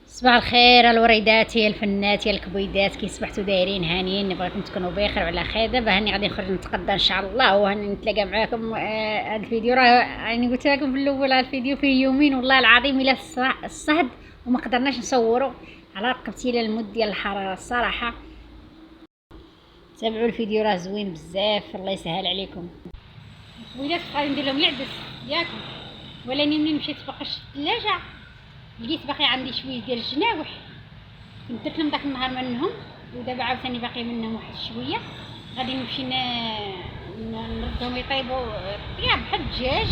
صباح الخير الوريدات يا الفنات يا الكبيدات، كي صبحتوا دايرين هانيين؟ نبغيكم تكونوا بخير وعلى خير. دابا هاني غادي نخرج نتغدى ان شاء الله، وهاني نتلاقى معاكم. هذا الفيديو راه راني قلت لكم في الاول، هذا الفيديو فيه يومين والله العظيم الى الصهد وما قدرناش نصوروا على رقبتي المد ديال الحراره الصراحه. تابعوا الفيديو راه زوين بزاف، الله يسهل عليكم. الكبيدات غادي ندير لهم العدس ياكم، ولاني منين مشيت باقاش الثلاجه لقيت باقي عندي شويه ديال الجناوح، كنت درت لهم داك النهار منهم، ودابا عاوتاني باقي منهم واحد شويه. غادي نمشي نردهم يطيبوا طياب بحال الدجاج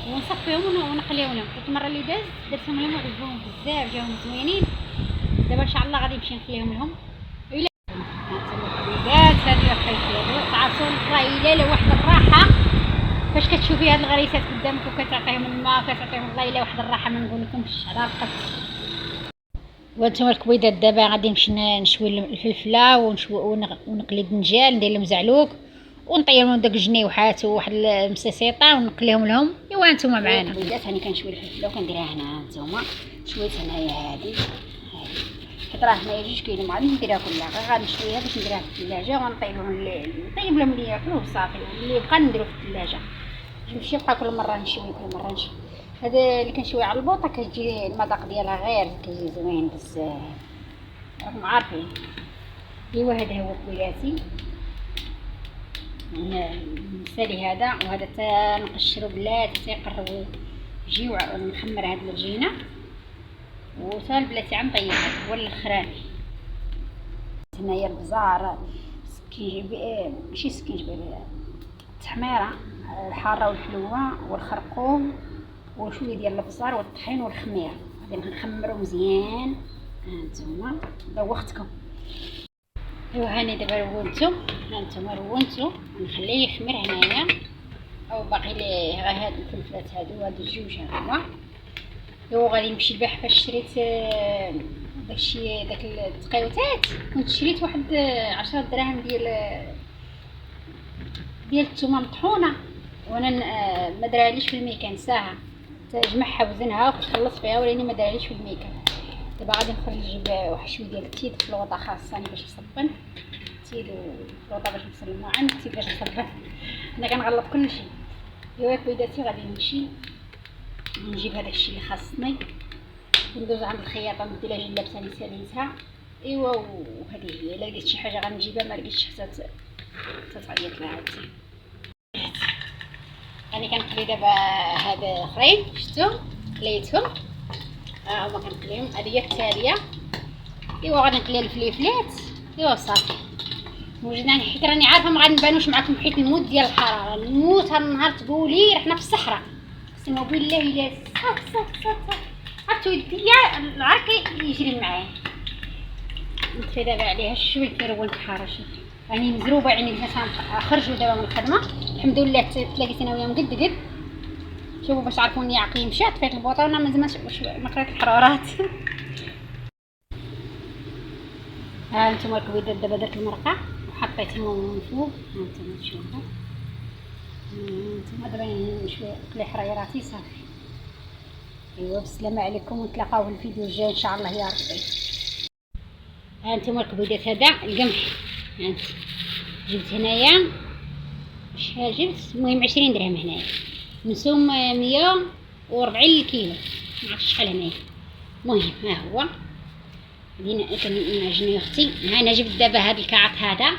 ونصفيهم ونقليهم لهم. قلت المره اللي درتهم لهم وعجبوهم بزاف، جاهم زوينين. دابا ان شاء الله غادي نمشي نخليهم لهم. الا الكبيدات هذه خايفين تعرفوا والله الا واحد الراحه فاش كتشوفي هاد الغريسات قدامك وكتعطيهم الماء وكتعطيهم والله الا واحد الراحه ما نقولكمش على رقبتي. وانتم الكبيدات دابا غادي نمشي نشوي الفلفله ونقلي الدنجال، ندير لهم زعلوك ونطير لهم داك الجنيوحات وواحد المسيسيطه ونقليهم لهم. ايوا انتم معانا الكبيدات. هاني كنشوي الفلفله وكنديرها هنا، هانتوما شويه هنايا هادي حيت راه هنايا 2 كيلو، ما غاديش نديرها كلها، غادي نشويها باش نديرها في الثلاجه ونطيب لهم اللي ياكلوه صافي، واللي يبقى نديرو في الثلاجه. نمشي نبقى كل مره نشوي كل مره نشوي. هذا اللي كنشوي على البوطه كتجي المذاق ديالها غير كيجي زوين بزاف، راكم عارفين. ايوا هذا هو كبيداتي، نسالي هذا وهذا تا نقشرو بلاتي تيقربوا يجيو نخمر هاد العجينه، وتا البلاتي عم طيب هو الاخراني. هنايا البزار ماشي سكينجبير، التحميره الحاره والحلوه والخرقوم وشويه ديال البزار والطحين والخميره، غادي نخمرو مزيان. هانتوما دوختكم. ايوا هاني دابا رونتو، هانتوما رونتو نخليه يخمر هنايا، او باقي ليه غير هاد الفلفلات هادو هادو الجوج هما. ايوا غادي نمشي للباح فاش شريت داكشي داك التقيوتات، كنت شريت واحد 10 دراهم ديال الثومه مطحونه، وانا ما دراليش في الميكان ساعه تجمعها وزنها وتخلص فيها، ولاني ما دراليش في الميكان. دابا غادي نخرج نجيب واحد شويه ديال التيد في الوضع خاصني باش نصبن التيد، والوضع باش نسلمو عند التيد باش نصبن. انا كنغلط كلشي. ايوا كبيداتي غادي نمشي نجيب هذاك الشيء اللي خاصني وندوز عند الخياطه ندير لها جلابه ثاني ساليتها. ايوا وهذه هي، الا لقيت شي حاجه غنجيبها، ما لقيتش حتى تعيط لها عندي. انا كنقلي دابا هذا اخرين شفتو قليتهم، هما كنقليهم. هذه هي التاليه. ايوا غادي نقلي الفليفلات. ايوا صافي وجدنا، حيت راني عارفه ما غادي نبانوش معكم حيت المود ديال الحراره نموت هاد النهار. تقولي رحنا في الصحراء، قسما بالله الا صافي عرفتو يديا العرق يجري معايا. نطفي دابا عليها شويه كيرون الحاره. شوفي راني مزروبه، يعني خرجوا دابا من الخدمه الحمد لله، تلاقيت انا وياهم قد شوفوا باش عرفوني عقلي مشى. طفيت البوطه وانا ما قريت الحرارات. ها انتم الكبيدات دابا درت المرقه وحطيتهم من فوق، ها انتم تشوفوا. انتم دابا نشوي نقلي حريراتي صافي. ايوا بالسلامه عليكم، ونتلاقاو في الفيديو الجاي ان شاء الله يا ربي. ها انتم الكبيدات، هذا القمح. ها جبت هنايا شحال جبت، المهم 20 درهم هنايا، نسوم 140 الكيلو، ما عرفتش شحال هنايا. المهم ها هو كنعجنو اختي. ها انا جبت دابا هاد الكعك هذا،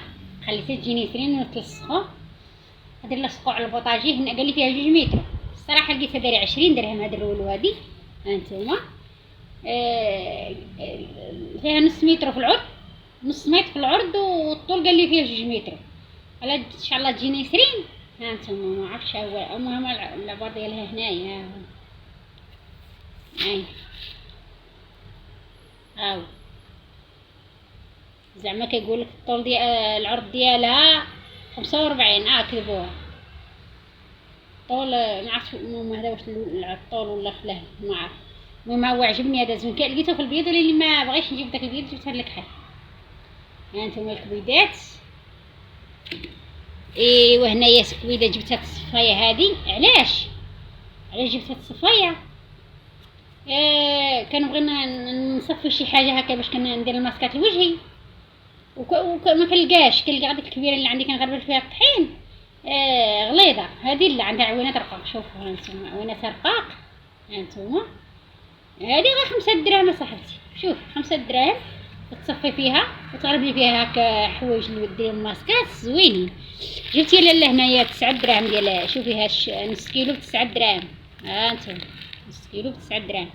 خليته تجيني فرين ونتلصقو، ندير لصقو على البوطاجي. هنا قال لي فيها 2 متر، الصراحه لقيتها دايره 20 درهم. هذا الاول هادي ها انتوما فيها نص متر في العرض، نص متر في العرض، والطول قال لي فيها 2 متر. على ان شاء الله تجيني فرين. ها انتم ما عرفتش هو المهم العبار ديالها هنايا. هاو زعما كيقول لك الطول ديال العرض ديالها 45. كذبوها طول، ما عرفت المهم هذا واش الطول ولا خلاه ما عرفت. المهم هو عجبني هذا زوين، لقيته في البيض اللي ما بغيتش نجيب داك البيض جبت هاد الكحل. ها انتم الكبيدات. ايوا هنايا كبيده جبت هاد الصفايه هادي. علاش جبت هاد الصفايه؟ كنبغي نصفي شي حاجه هكا باش كندير الماسكات لوجهي وما كنلقاش كنلقى هذيك الكبيره اللي عندي كنغربل فيها الطحين غليظه. هذه اللي عندها عوينات رقاق. شوفوا هانتوما عوينات رقاق هانتوما. هذه غير 5 دراهم صاحبتي. شوف 5 دراهم تصفي فيها وتغربلي فيها هكا حوايج اللي ديري الماسكات زوينين. جبتي لاله هنايا 9 دراهم ديال شوفي نص كيلو ب9 دراهم. ها انتم نص كيلو ب9 دراهم.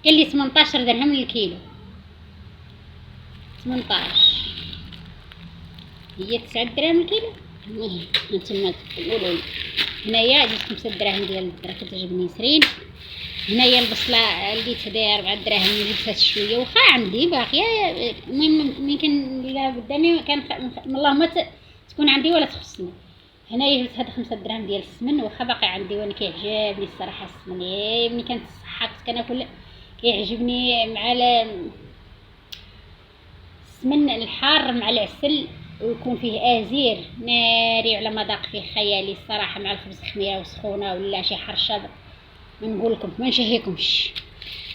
كاين لي 18 درهم للكيلو. 18 هي 9 دراهم الكيلو. المهم هانتوما تقولوا لي هنايا جبت 5 دراهم ديال الدرهم كتعجبني نسرين. هنايا البصله لقيتها دايره 4 دراهم جبتها شويه واخا عندي باقيه. المهم ممكن نديرها قدامي كان اللهم تكون عندي ولا تخصني. هنايا جبت هاد 5 دراهم ديال السمن واخا باقي عندي وانا كيعجبني الصراحه السمن. ملي كانت الصحه كنت كناكل كيعجبني مع السمن الحار مع العسل ويكون فيه ازير ناري على مذاق فيه خيالي الصراحه مع الخبز خميره وسخونه ولا شي حرشه ما نقول لكم ما نشهيكمش.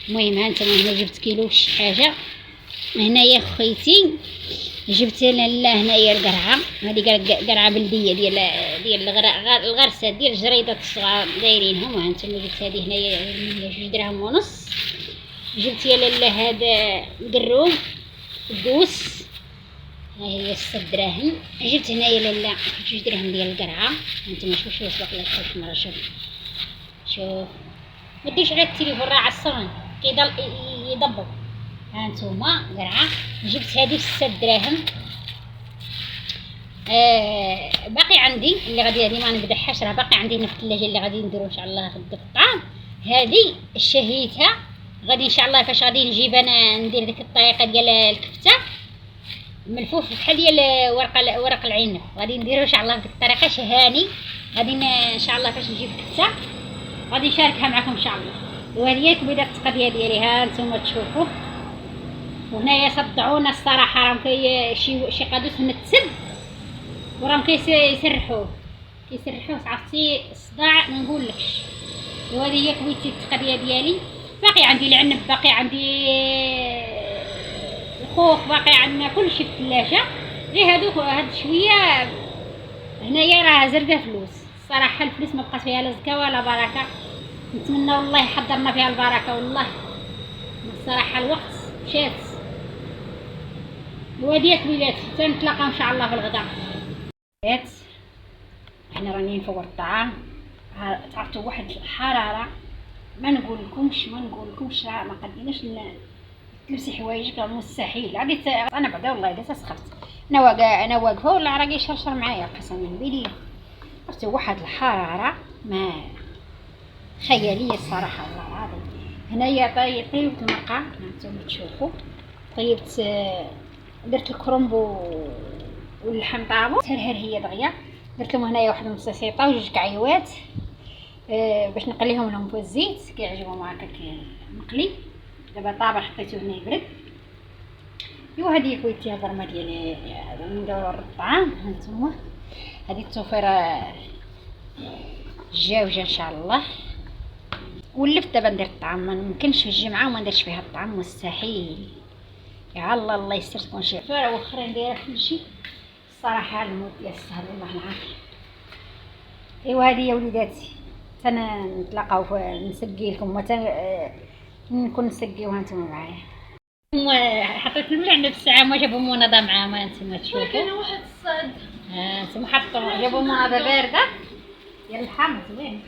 المهم ها انتم هنا جبت كيلو شي حاجه. هنايا خيتي جبت لا هنايا القرعه. هذه قرعه بلديه ديال الغرسه ديال الجريدات الصغار دايرينهم. ها انتم جبت هذه هنايا 2 دراهم ونص. جبت يا لاله هذا قروب الدوس ها هي 6 دراهم. جبت هنايا لاله 2 دراهم ديال القرعه. انتم شوفوا سبق لك شوف مره شوف ما ديرش على التليفون راه عصران كيضل يضبط. ها انتوما قرعه. جبت هذه 6 دراهم. باقي عندي اللي غادي هذه ما نقدحهاش راه باقي عندي هنا في الثلاجه اللي غادي نديرو ان شاء الله غدا في الطعام. هذه شهيتها غادي ان شاء الله فاش غادي نجيب انا ندير ديك الطريقه ديال الكفته ملفوف بحال ديال ورق العنب. غادي نديرو ان شاء الله بديك الطريقه شهاني. غادي ان شاء الله فاش نجيب الكفته غادي نشاركها معكم ان شاء الله. وهذه هي كبيده التقديه ديالي. ها نتوما تشوفوا. وهنايا صدعونا الصراحه راهم شي قادوس متسب وراهم كيسرحوه صاحبتي الصداع ما نقولكش. وهذه هي كبيده التقديه ديالي. باقي عندي العنب باقي عندي الخوخ باقي عندنا كلشي في الثلاجه. غير هاد شويه هنايا راه زرقه فلوس الصراحه. الفلوس ما بقات فيها لا زكاه ولا بركه. نتمنى والله حضرنا فيها البركه والله الصراحه. الوقت مشات. وهذه كبيلات تنتلاقاو ان شاء الله في الغداء. احنا راني نفور الطعام. تعرفتوا واحد الحراره ما نقولكمش راه ما قديناش تلبسي حوايجك مستحيل. عادي انا بعدا والله اذا سخفت انا واقفه ولا راكي يشرشر معايا قسما بالله. عرفتي واحد الحراره ما خياليه الصراحه والله العظيم. هنايا طيبت المرقه هانتوما تشوفوا. طيبت درت الكرنب واللحم طابو سهل هي دغيا. درت لهم هنايا واحد المصاصيطه وجوج كعيوات باش نقليهم لهم في الزيت كيعجبهم هكاك مقلي. دابا طابع حطيته هنا يبرد. ايوا هذه كويتيها برمه ديال ندورو الطعام. هانتوما هذه التوفيره الجاوجه ان شاء الله. ولفت دابا ندير الطعام ما ممكنش في الجمعه وما نديرش فيها الطعام مستحيل. يا الله يستر تكون شي فاره واخرين دايره كلشي الصراحه. الموت يسهل والله العافيه. ايوا هذه يا وليداتي نتلاقاو نسقي لكم نكون نسقيو هانتوما معايا. حطيت الملعنه بالساعه ما جابوا مناضه معاه. ما انتما تشوفوا كاين واحد الصاد. انتما حطوا جابوا مناضه بارده ديال الحامض زوين.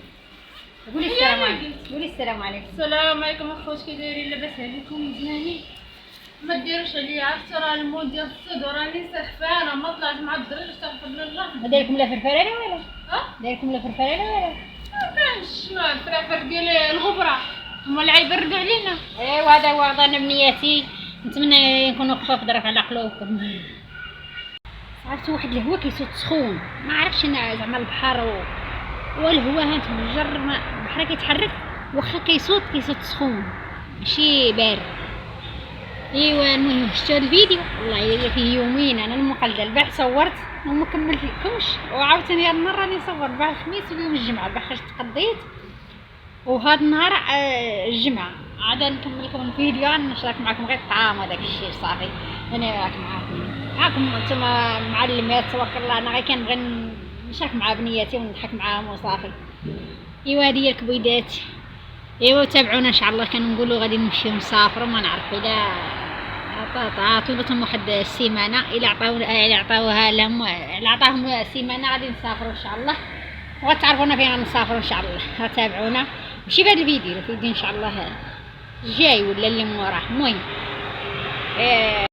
قولي السلام عليكم. السلام عليكم اخوات كي دايرين لاباس عليكم مزيانين. ما ديروش عليا عرفتي راه المود ديال الصيد وراني سخفانه ما طلعت مع الدرج استغفر الله. ما دايركم لا فرفره لا ولا دايركم لا فرفره لا ولا ما كانش ما الفرافر ديال الغبره هما اللي عيبردوا علينا. ايوا هذا هو انا بنياتي. نتمنى نكونوا خفاف ظرف على قلوبكم. عرفتوا واحد الهواء كيصوت سخون ما عرفتش انا زعما البحر والهواء هانتوما الجر البحر كيتحرك واخا كيصوت سخون ماشي بارد. ايوا المهم شفتوا الفيديو والله فيه يومين انا المقلده. البارح صورت وما كملتلكمش وعاوتاني هاد المره راني نصور البارح الخميس واليوم الجمعه. البارح تقضيت وهذا النهار الجمعه عاد نكمل لكم الفيديو، نشارك معكم غير الطعام وداك الشيء صافي. انا معاكم نتوما معلمات توكل الله. انا غير كنبغي نشارك مع بنياتي ونضحك معاهم وصافي. ايوا هذه هي الكبيدات. ايوا تابعونا ان شاء الله. كنقولوا غادي نمشيو نسافروا، ما نعرف الا عطاتهم واحد السيمانه، الا عطاوها لهم، الا عطاهم سيمانه غادي نسافروا ان شاء الله، وغتعرفونا فين غنسافروا ان شاء الله. تابعونا ماشي بهذا الفيديو ان شاء الله جاي ولا اللي موراه. المهم